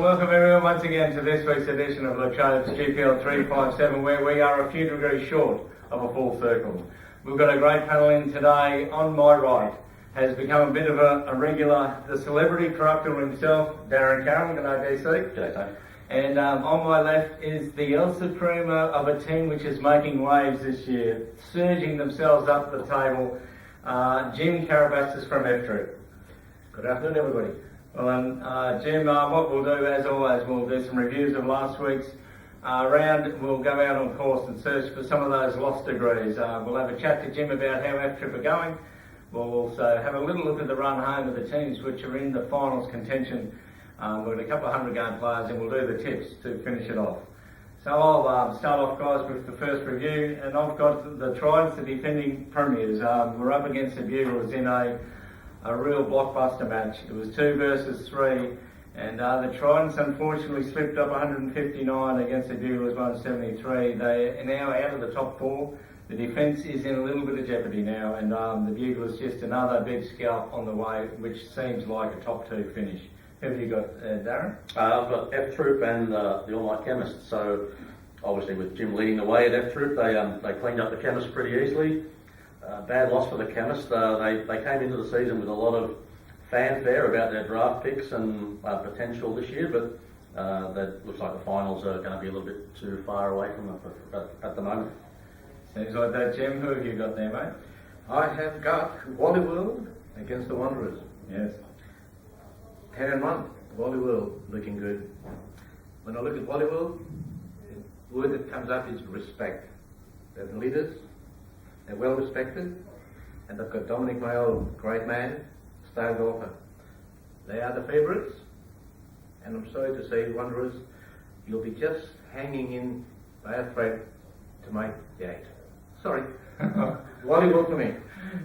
Welcome everyone once again to this week's edition of Latrobe GPL 357, where we are a few degrees short of a full circle. We've got a great panel in today. On my right has become a bit of a regular, the celebrity corruptor himself, Darren Carroll. G'day DC. G'day, Tony. And on my left is the El Supremo of a team which is making waves this year, surging themselves up the table. Jim Carabastis from F-Troop. Good afternoon, everybody. Well, Jim, what we'll do, as always, we'll do some reviews of last week's round. We'll go out on course and search for some of those lost degrees. We'll have a chat to Jim about how F-Troop are going. We'll also have a little look at the run home of the teams which are in the finals contention. We've got a couple of 100-game players, and we'll do the tips to finish it off. So I'll start off, guys, with the first review, and I've got the Tridents, the defending premiers. We're up against the Buglers in a real blockbuster match. It was 2 versus 3, and the Tridents unfortunately slipped up 159 against the Buglers 173. They are now out of the top 4. The defence is in a little bit of jeopardy now, and the Buglers just another big scalp on the way, which seems like a top 2 finish. Who have you got, Darren? I've got F-Troop and the All Night Chemist. So obviously with Jim leading the way at F-Troop, they cleaned up the Chemist pretty easily. Bad loss for the Chemist. They came into the season with a lot of fanfare about their draft picks and potential this year, but that looks like the finals are going to be a little bit too far away from them at the moment. Seems like that, Jim. Who have you got there, mate? I have got Wally World against the Wanderers. Yes. 10-1. Wally World looking good. When I look at Wally World, the word that comes up is respect. They're the leaders, they're well respected, and they've got Dominic, my old great man, star golfer. They are the favourites, and I'm sorry to say, Wanderers, you'll be just hanging in by a thread to make the 8. Sorry. Wally World for me.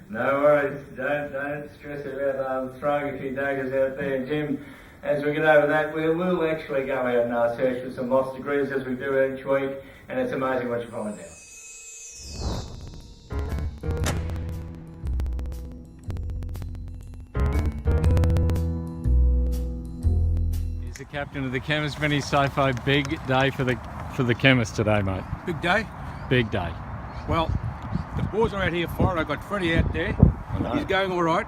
No worries. Don't stress about throwing a few daggers out there. Jim, as we get over that, we'll actually go out and search for some lost degrees as we do each week, and it's amazing what you find out. He's the captain of the Chemist, Vinny Sofo. Big day for the Chemist today, mate. Big day? Big day. Well, the boys are out here for it. I've got Freddie out there. He's going all right.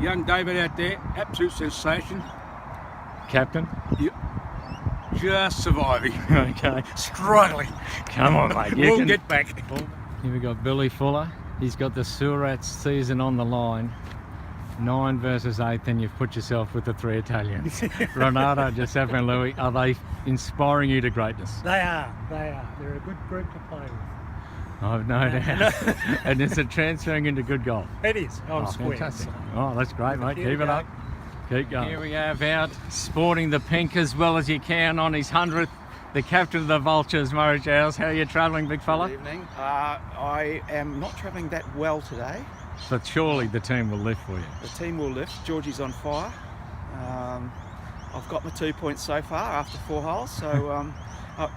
Young David out there, absolute sensation. Captain? Just surviving. Okay. Struggling. Come on, mate. We'll get back. Here we got Billy Fuller. He's got the Surats season on the line. 9 versus 8, then you've put yourself with the 3 Italians. Renato, Giuseppe and Louis, are they inspiring you to greatness? They are. They're a good group to play with. I've no doubt. And is it transferring into good golf? It is. I'm square. Fantastic. So. Oh, that's great, mate. Here Keep we it go. up. Keep going. Here we have out, sporting the pink as well as you can on his 100th, the captain of the Vultures, Murray Giles. How are you travelling, big fella? Good evening. I am not travelling that well today. But surely the team will lift for you. The team will lift. Georgie's on fire. I've got my 2 points so far after 4 holes, so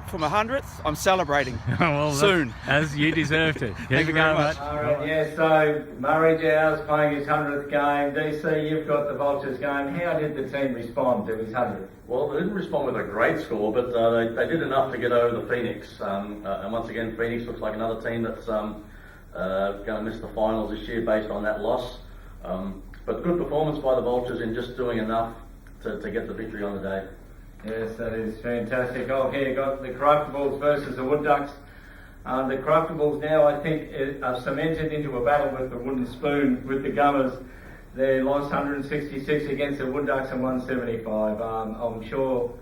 for my 100th, I'm celebrating Well, soon. As you deserve to. Thank you very much. All right, yeah, so Murray Giles playing his 100th game. DC, you've got the Vultures game. How did the team respond to his 100th? Well, they didn't respond with a great score, but they did enough to get over the Phoenix. And once again, Phoenix looks like another team that's going to miss the finals this year based on that loss. But good performance by the Vultures in just doing enough to get the victory on the day. Yes, that is fantastic. Oh, here you got the Corruptibles versus the Wood Ducks. The Corruptibles now, I think, are cemented into a battle with the Wooden Spoon, with the Gummers. They lost 166 against the Wood Ducks and 175. I'm sure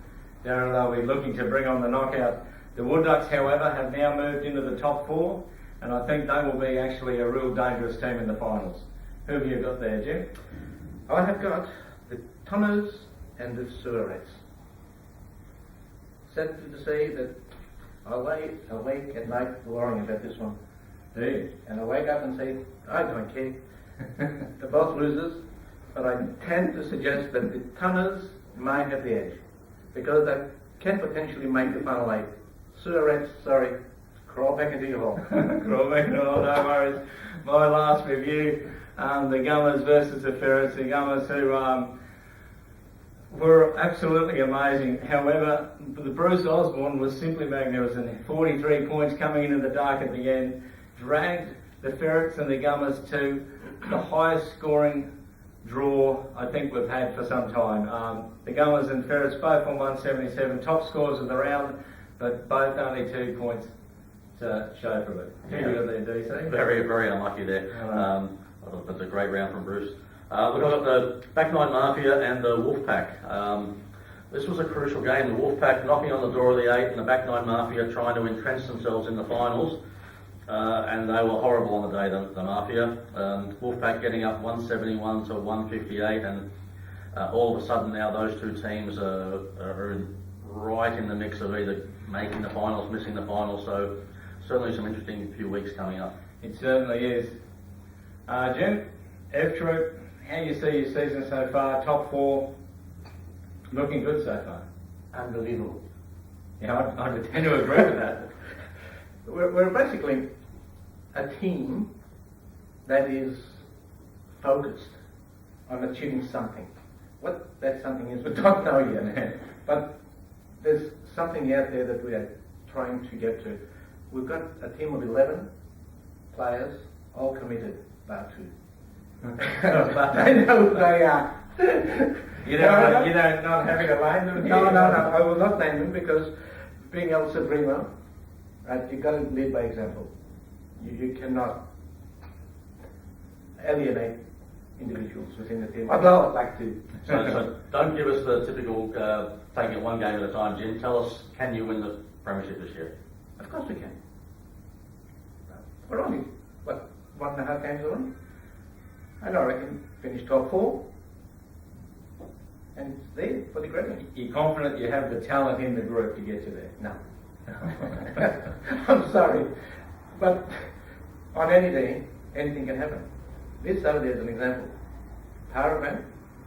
Darren will be looking to bring on the knockout. The Wood Ducks, however, have now moved into the top 4, and I think they will be actually a real dangerous team in the finals. Who have you got there, Jim? I have got the Tonners and the Surats. Sad to say that I lay awake at night worrying about this one. Do you? And I wake up and say, I don't care. They're both losers, but I tend to suggest that the Tonners might have the edge because they can potentially make the final 8. Surats, sorry, crawl back into your hole. Crawl back into your hole, no worries. My last review, the Gummers versus the Ferrets. The Gummers who were absolutely amazing. However, the Bruce Osborne was simply magnificent. 43 points coming into the dark at the end, dragged the Ferrets and the Gummers to the highest scoring draw I think we've had for some time. The Gummers and Ferrets both on 177, top scores of the round, but both only 2 points to show for it. Yeah. Good there, DC. Very, very unlucky there. I thought that's a great round from Bruce. We've got the Back Nine Mafia and the Wolfpack. This was a crucial game. The Wolfpack knocking on the door of the 8 and the Back Nine Mafia trying to entrench themselves in the finals. And they were horrible on the day, the Mafia. Wolfpack getting up 171 to 158, and all of a sudden now those two teams are right in the mix of either making the finals, missing the finals. So certainly some interesting few weeks coming up. It certainly is. Jim, F-Troop, how do you see your season so far? Top 4, looking good so far. Unbelievable. Yeah, I tend to agree with that. We're basically a team that is focused on achieving something. What that something is, we don't know yet. But there's something out there that we are trying to get to. We've got a team of 11 players, all committed, bar 2. But they know who they are. You don't not having to name them? No, I will not name them because being El Supremo, right, you've got to lead by example. You cannot alienate individuals within the team. Although I'd like to. So don't give us the typical taking it one game at a time, Jim. Tell us, can you win the premiership this year? Of course we can. We're only, 1.5 games away? I reckon finish top 4. And it's there for the grabbing. You're confident you have the talent in the group to get you there? No. I'm sorry. But on any day, anything can happen. This Saturday is an example. Powerman,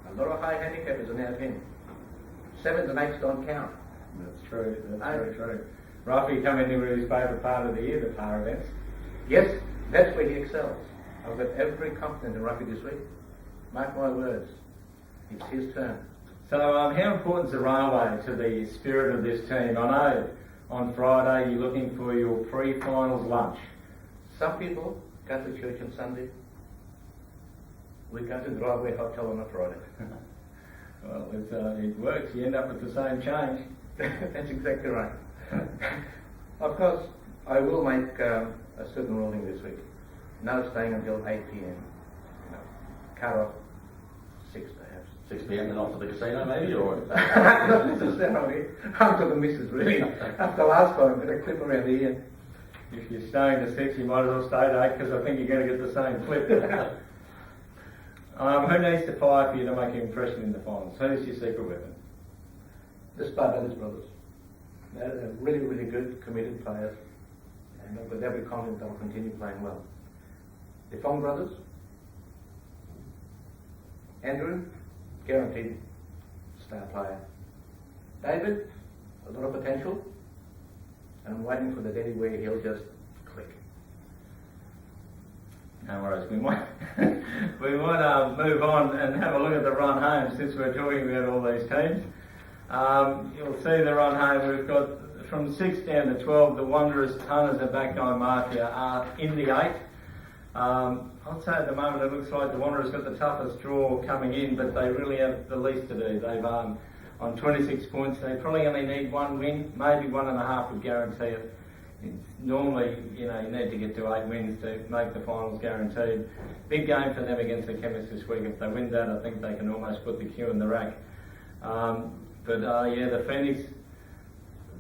a lot of high handicappers in our team. 7s and 8s don't count. That's true. That's very true. Rafi come into his favourite part of the year, the power events. Yes, that's where he excels. I've got every confidence in Rafi this week. Mark my words. It's his turn. So how important is the railway to the spirit of this team? I know on Friday you're looking for your pre-finals lunch. Some people go to church on Sunday. We go to the Driveway Hotel on a Friday. Well, it works. You end up with the same change. That's exactly right. Of course, I will make a certain ruling this week. No staying until 8 p.m. Cut off 6 perhaps. 6 p.m. and off to the casino maybe, or? Not necessarily. I'm to the missus really. After last time, with a clip around the ear. If you're staying to 6, you might as well stay to 8 because I think you're going to get the same flip. Who needs to fire for you to make an impression in the finals? Who's your secret weapon? The Spartalis brothers. They're really, really good, committed players. And with every confidence they'll continue playing well. The Fong brothers. Andrew, guaranteed star player. David, a lot of potential. And I'm waiting for the day where he'll just click. No worries. We might move on and have a look at the run home since we're talking about all these teams. You'll see the run home. We've got from 6 down to 12. The Wanderers, Tanners and Back Nine Mafia are in the 8. I'd say at the moment it looks like the Wanderers got the toughest draw coming in, but they really have the least to do. They've on 26 points. They probably only need 1 win, maybe 1.5 would guarantee it. Normally, you need to get to 8 wins to make the finals guaranteed. Big game for them against the Chemists this week. If they win that, I think they can almost put the queue in the rack. The Phoenix,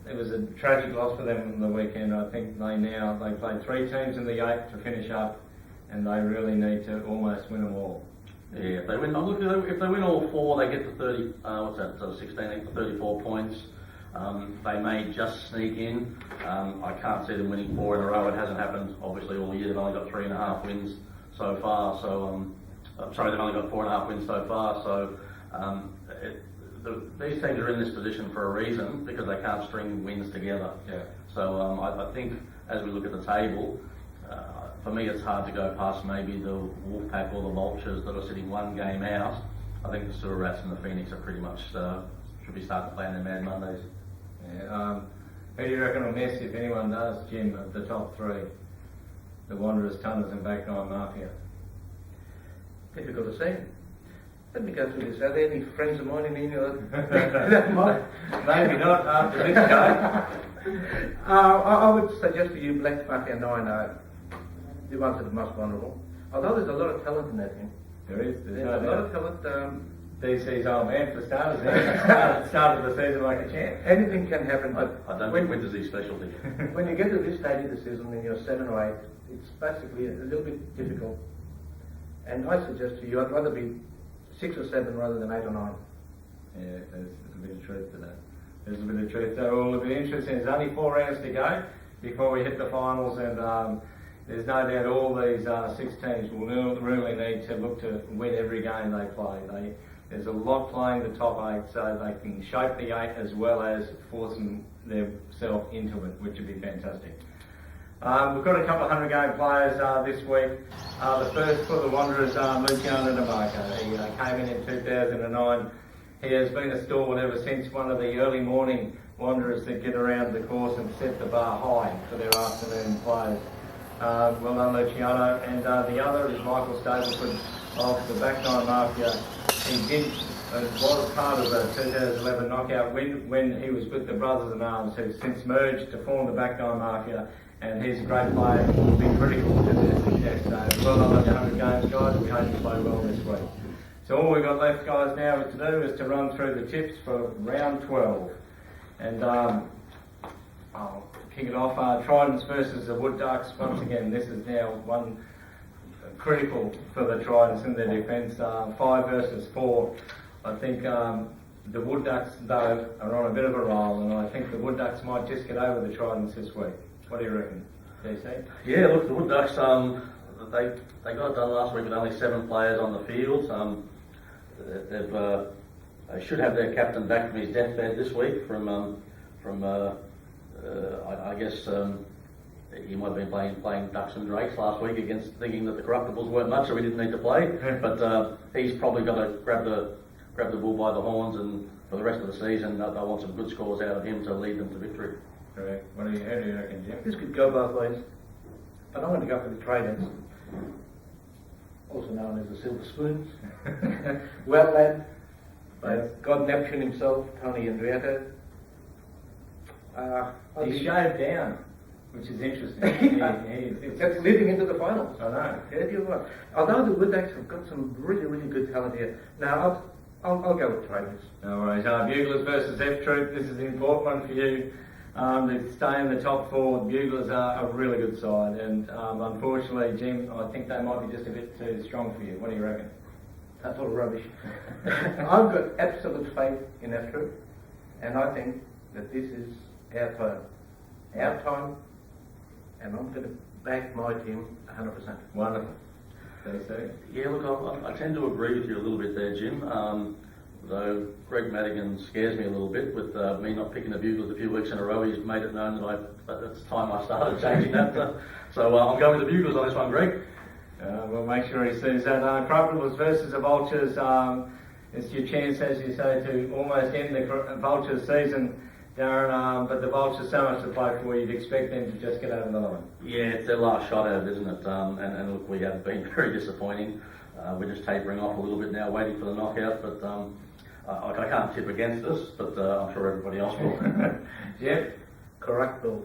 it was a tragic loss for them on the weekend. I think they played 3 teams in the 8 to finish up, and they really need to almost win them all. Yeah, if they win, if they win all 4, they get to 30. What's that? So 16, they get to 34 points. They may just sneak in. I can't see them winning 4 in a row. It hasn't happened obviously all year. They've only got 3.5 wins so far. So they've only got 4.5 wins so far. So these teams are in this position for a reason because they can't string wins together. Yeah. So I think as we look at the table, for me it's hard to go past maybe the Wolfpack or the Vultures that are sitting 1 game out I think the Sewer Rats and the Phoenix are pretty much should be starting playing their Mad Mondays. Yeah, who do you reckon will miss if anyone does, Jim, of the top three? The Wanderers, Tunners and Back Nine Mafia. Difficult to say. Let me go through this. Are there any friends of mine in any of that might? Maybe not after this game. I would suggest to you Black Mafia 9 are the ones that are most vulnerable. Although there's a lot of talent in that team. There is. There's There's no a lot doubt. of talent. DC's old man for starters. Started the season like a champ. Anything can happen, but I don't think winter's his specialty. when you get to this stage of the season and you're 7 or 8, it's basically a little bit difficult. And I suggest to you, I'd rather be 6 or 7 rather than 8 or 9. Yeah, there's a bit of truth to that. There's a bit of truth. So it'll be interesting. There's only 4 rounds to go before we hit the finals, and there's no doubt all these 6 teams will really need to look to win every game they play. There's a lot playing the top 8, so they can shape the 8 as well as forcing themselves into it, which would be fantastic. We've got a couple of 100-game players this week. The first for the Wanderers, Luciano DeMarco. He came in 2009. He has been a stalwart ever since, one of the early morning Wanderers that get around the course and set the bar high for their afternoon players. Well done, Luciano. And the other is Michael Stableford of the Back Nine Mafia. He was part of the 2011 knockout win when he was with the Brothers in Arms, who've since merged to form the Back Nine Mafia. And he's a great player, will be critical to their success. So well done on your 100 games, guys. We hope you play well this week. So all we've got left, guys, now to do is to run through the tips for round 12. And I'll kick it off. Tridents versus the Wood Ducks. Once again, this is now one critical for the Tridents in their defence. 5 versus 4. I think the Wood Ducks, though, are on a bit of a roll, and I think the Wood Ducks might just get over the Tridents this week. What do you reckon, DC? Yeah, look, the Wood Ducks, they got it done last week with only 7 players on the field. They should have their captain back from his deathbed this week I guess he might have been playing Ducks and Drakes last week against thinking that the Corruptibles weren't much, so we didn't need to play. But he's probably got to grab the bull by the horns, and for the rest of the season, they want some good scores out of him to lead them to victory. Correct. How do you reckon, Jim? This could go both ways. But I'm going to go for the Traders, also known as the Silver Spoons. Well led by God Neptune himself, Tony Andrietta. He's shaved down, which is interesting. That's leading into the finals. I know. Yeah, you're right. Although the Wood Ducks have got some really, really good talent here. Now, I'll go with Traders. No worries. Buglers versus F Troop. This is an important one for you. To stay in the top 4, the Buglers are a really good side, and unfortunately, Jim, I think they might be just a bit too strong for you. What do you reckon? That's all rubbish. I've got absolute faith in F Troop, and I think that this is our time. Our time, and I'm going to back my team 100%. Wonderful. DC? Yeah, look, I tend to agree with you a little bit there, Jim. Though Greg Madigan scares me a little bit with me not picking the Buglers a few weeks in a row. He's made it known that it's time I started changing that. So I'm going with the Buglers on this one, Greg. We'll make sure he sees that. Corruptibles versus the Vultures. It's your chance, as you say, to almost end the Vultures season, Darren. But the Vultures so much to play for, you'd expect them to just get over the line. Yeah, it's their last shot at it, isn't it? And look, we have been very disappointing. We're just tapering off a little bit now, waiting for the knockout. But I can't tip against us, but I'm sure everybody else will. Yeah. Corruptibles.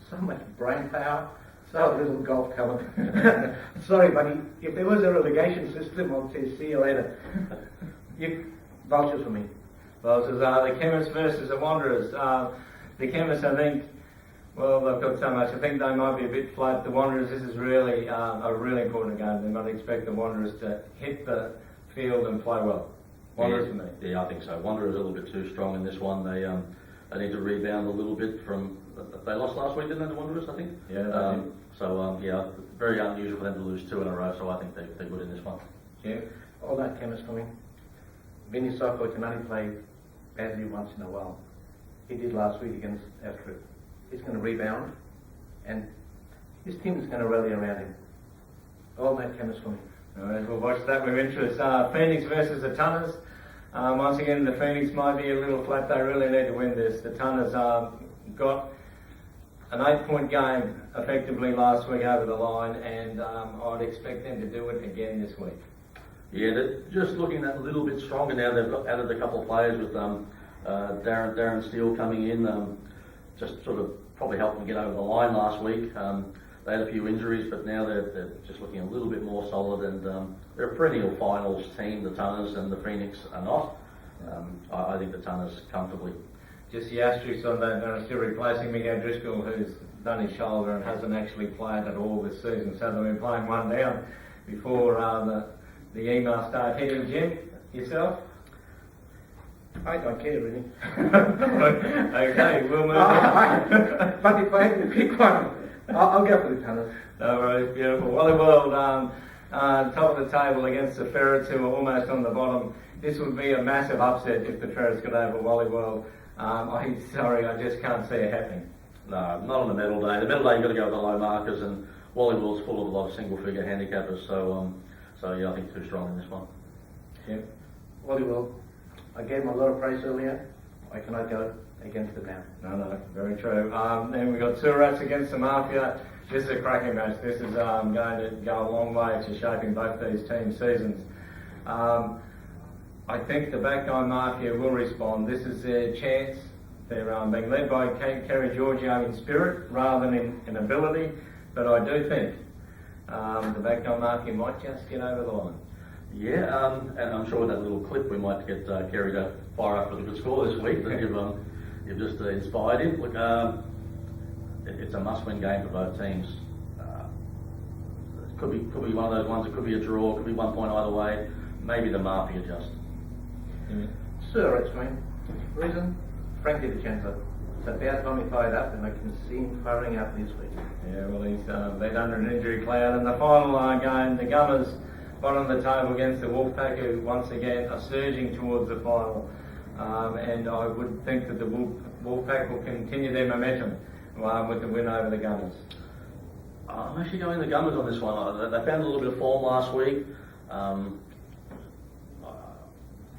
So much brain power, so little golf talent. Sorry, buddy. If there was a relegation system, I'd say see you later. Vultures for me. Vultures are the Chemists versus the Wanderers. The Chemists, I think, well, they've got so much. I think they might be a bit flat. The Wanderers, this is really a really important game. They might expect the Wanderers to hit the field and play well. Wanderers for me. Yeah, I think so. Wanderers a little bit too strong in this one. They need to rebound a little bit from. They lost last week, didn't they, the Wanderers? I think. Yeah. Yeah, very unusual for them to lose 2 in a row. So I think they're good in this one. Yeah. All that Chemist for me. Vinny Socko can only play badly once in a while. He did last week against F Troop. He's going to rebound, and his team is going to rally around him. All that Chemist for me. All right, we'll watch that with interest. Phoenix versus the Tunners. Once again, the Phoenix might be a little flat. They really need to win this. The Tunners got an 8-point game effectively last week over the line, and I'd expect them to do it again this week. Yeah, they're just looking a little bit stronger now. They've added a couple of players with Darren Steele coming in, just sort of probably helped them get over the line last week. They had a few injuries, but now they're just looking a little bit more solid, and they're a perennial finals team, the Tunners, and the Phoenix are not. I think the Tunners comfortably. Just the asterisk on that, they're still replacing Mick O'Driscoll, who's done his shoulder and hasn't actually played at all this season. So they've been playing one down before the emails start hitting. Jim, yourself? I don't care really. Okay, we'll move on. But if I had to pick one, I'll go for the Tunners. No worries, beautiful. Wally World, top of the table against the Ferrets, who are almost on the bottom. This would be a massive upset if the Ferrets got over Wally World. I'm sorry, I just can't see it happening. No, not on the medal day. The medal day you've got to go with the low markers, and Wally World's full of a lot of single-figure handicappers. So yeah, I think too strong in this one. Jim? Wally World, I gave them a lot of praise earlier. I cannot go against them now. No, very true. Then we've got Surats against the Mafia. This is a cracking match. This is going to go a long way to shaping both these teams' seasons. I think the Backnine Mafia will respond. This is their chance. They're being led by Kerry Giorgio in spirit rather than in ability, but I do think the Backnine Mafia might just get over the line. Yeah, and I'm sure with that little clip we might get Kerry to fire up with a good score this week. That you've just inspired him. Look, it's a must-win game for both teams. It could be one of those ones. It could be a draw. It could be 1 point either way. Maybe the Mafia just. Surats, mate. Reason? Frank DiVincenzo. It's about time he fired up, and I can see him firing up this week. Yeah, well, he's been under an injury cloud. And the final game, the Gunners bottom of the table against the Wolfpack, who once again are surging towards the final. And I would think that the Wolfpack will continue their momentum with the win over the Gunners. I'm actually going the Gunners on this one. They found a little bit of form last week.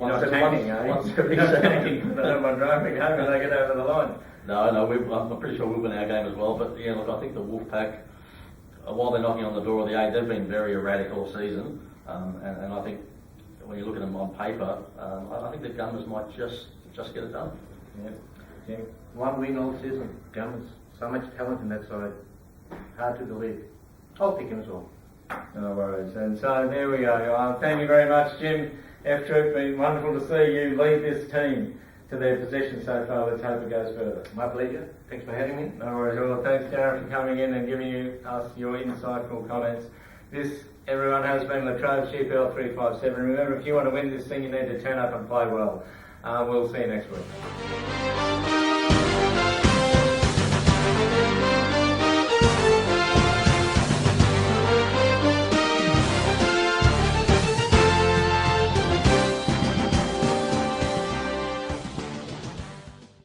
You're not tanking, are you? You're not tanking. They don't mind driving home and they get over the line. No, I'm pretty sure we'll win our game as well. But yeah, look, I think the Wolfpack, while they're knocking on the door of the 8, they've been very erratic all season. And I think when you look at them on paper, I think the Gunners might just get it done. Yeah. Jim? One win all season. Gunners. So much talent in that side. Hard to believe. I'll pick him as well. No worries. And so there we go. Thank you very much, Jim. F-Troop, been wonderful to see you lead this team to their position so far. Let's hope it goes further. My pleasure. Thanks for having me. No worries. Well, thanks, Darren, for coming in and giving us your insightful comments. This, everyone, has been Latrobe GPL 357. Remember, if you want to win this thing, you need to turn up and play well. We'll see you next week.